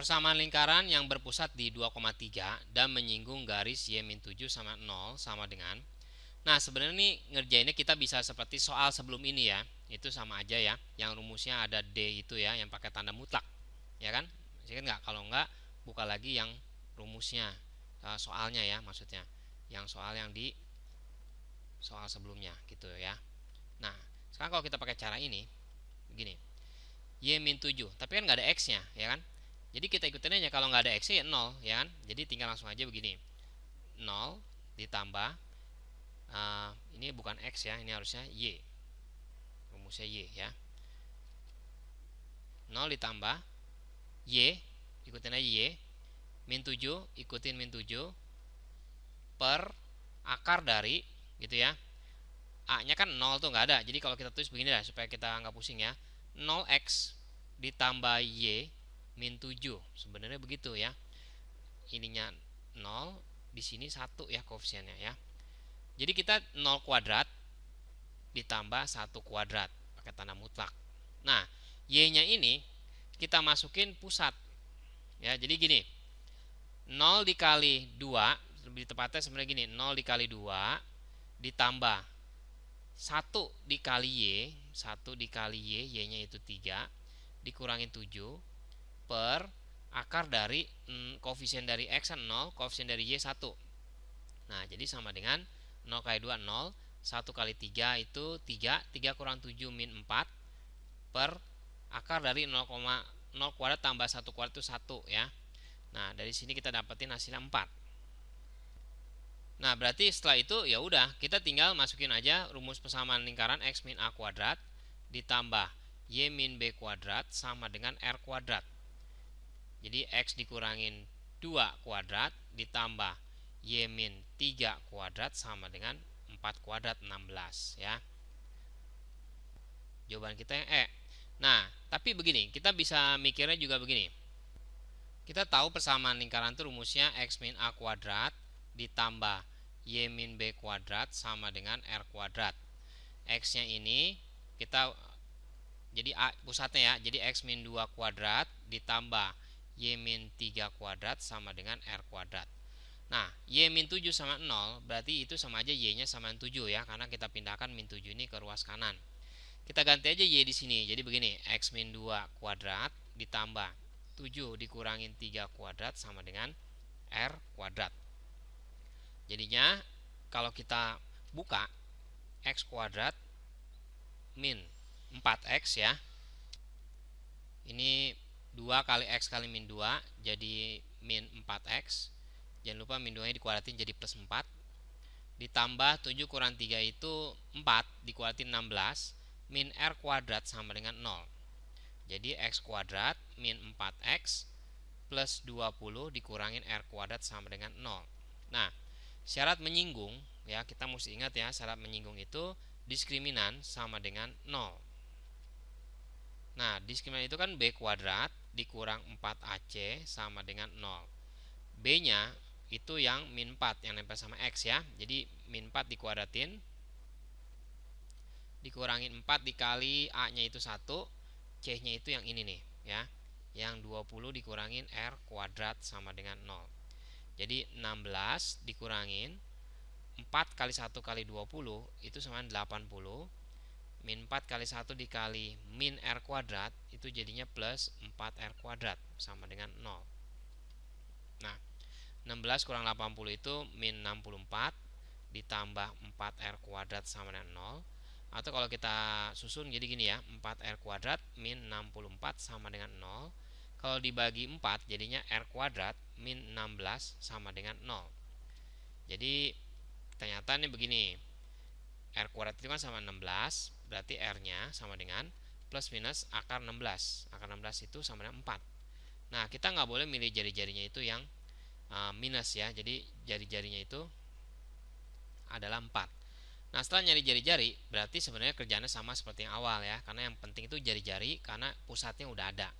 Persamaan lingkaran yang berpusat di 2,3 dan menyinggung garis Y-7 sama 0 sama dengan. Nah, sebenarnya nih ngerjainnya kita bisa seperti soal sebelum ini ya. Itu sama aja ya. Yang rumusnya ada D itu ya, yang pakai tanda mutlak. Ya kan? Masih kan nggak? Kalau nggak, buka lagi yang rumusnya. Soalnya ya maksudnya. Yang soal yang di soal sebelumnya gitu ya. Nah, sekarang kalau kita pakai cara ini, begini. Y-7, tapi kan nggak ada X-nya, ya kan? Jadi kita ikutin aja, kalau nggak ada X-nya ya 0, ya kan? Jadi tinggal langsung aja begini. 0 ditambah, ini bukan X ya, ini harusnya Y. Rumusnya Y ya. 0 ditambah Y, ikutin aja Y. Min 7, ikutin min 7. Per akar dari, gitu ya. A-nya kan 0 tuh nggak ada. Jadi kalau kita tulis begini lah, supaya kita nggak pusing ya. 0X ditambah Y min 7. Sebenarnya begitu ya. Ininya 0, di sini 1 ya koefisiennya ya. Jadi kita 0 kuadrat ditambah 1 kuadrat pakai tanda mutlak. Nah, Y-nya ini kita masukin pusat. Ya, jadi gini. 0 dikali 2, lebih tepatnya sebenarnya gini, 0 dikali 2 ditambah 1 dikali Y, 1 dikali Y, Y-nya itu 3, dikurangin 7 per akar dari koefisien dari X 0, koefisien dari Y 1. Nah, jadi sama dengan 0 kali 2 0, 1 kali 3 itu 3, 3 kurang 7 min 4 per akar dari 0, 0 kuadrat tambah 1 kuadrat itu 1 ya. Nah, dari sini kita dapetin hasilnya 4. Nah, berarti setelah itu ya udah, kita tinggal masukin aja rumus persamaan lingkaran X min A kuadrat ditambah Y min B kuadrat sama dengan R kuadrat. Jadi X dikurangin 2 kuadrat ditambah Y min 3 kuadrat sama dengan 4 kuadrat 16 ya. Jawaban kita yang E. Nah, tapi begini, kita bisa mikirnya juga begini. Kita tahu persamaan lingkaran itu rumusnya X min A kuadrat ditambah Y min B kuadrat sama dengan R kuadrat. X-nya ini kita jadi A pusatnya ya. Jadi X min 2 kuadrat ditambah Y min 3 kuadrat sama dengan R kuadrat. Nah, Y min 7 sama 0 berarti itu sama aja Y-nya sama 7 ya, karena kita pindahkan min 7 ini ke ruas kanan. Kita ganti aja Y di sini. Jadi begini, X min 2 kuadrat ditambah 7 dikurangin 3 kuadrat sama dengan R kuadrat. Jadinya kalau kita buka X kuadrat min 4X ya. Ini 2 kali X kali min 2 jadi min 4X. Jangan lupa min 2 nya dikuadratin jadi plus 4. Ditambah 7 kurang 3 itu 4, dikuadratin 16. Min R kuadrat sama dengan 0. Jadi X kuadrat min 4X plus 20 dikurangin R kuadrat sama dengan 0. Nah, syarat menyinggung ya, kita mesti ingat ya, syarat menyinggung itu diskriminan sama dengan 0. Nah, diskriminan itu kan B kuadrat dikurang 4AC sama dengan 0. B-nya itu yang min 4 yang nempel sama X ya. Jadi min 4 dikuadratin, dikurangin 4 dikali A-nya itu 1, C-nya itu yang ini nih ya. Yang 20 dikurangin R kuadrat sama dengan 0. Jadi 16 dikurangin 4 kali 1 kali 20 itu sama 80. Min 4 kali 1 dikali min R kuadrat itu jadinya plus 4R kuadrat sama dengan 0. Nah, 16 kurang 80 itu min 64 ditambah 4R kuadrat sama dengan 0. Atau kalau kita susun jadi gini ya, 4R kuadrat min 64 sama dengan 0. Kalau dibagi 4 jadinya R kuadrat min 16 sama dengan 0. Jadi ternyata ini begini, R kuadrat itu kan sama 16, berarti R-nya sama dengan plus minus akar 16. Akar 16 itu sama dengan 4. Nah, kita nggak boleh milih jari-jarinya itu yang minus ya. Jadi jari-jarinya itu adalah 4. Nah, setelah nyari jari-jari, berarti sebenarnya kerjanya sama seperti yang awal ya. Karena yang penting itu jari-jari, karena pusatnya udah ada.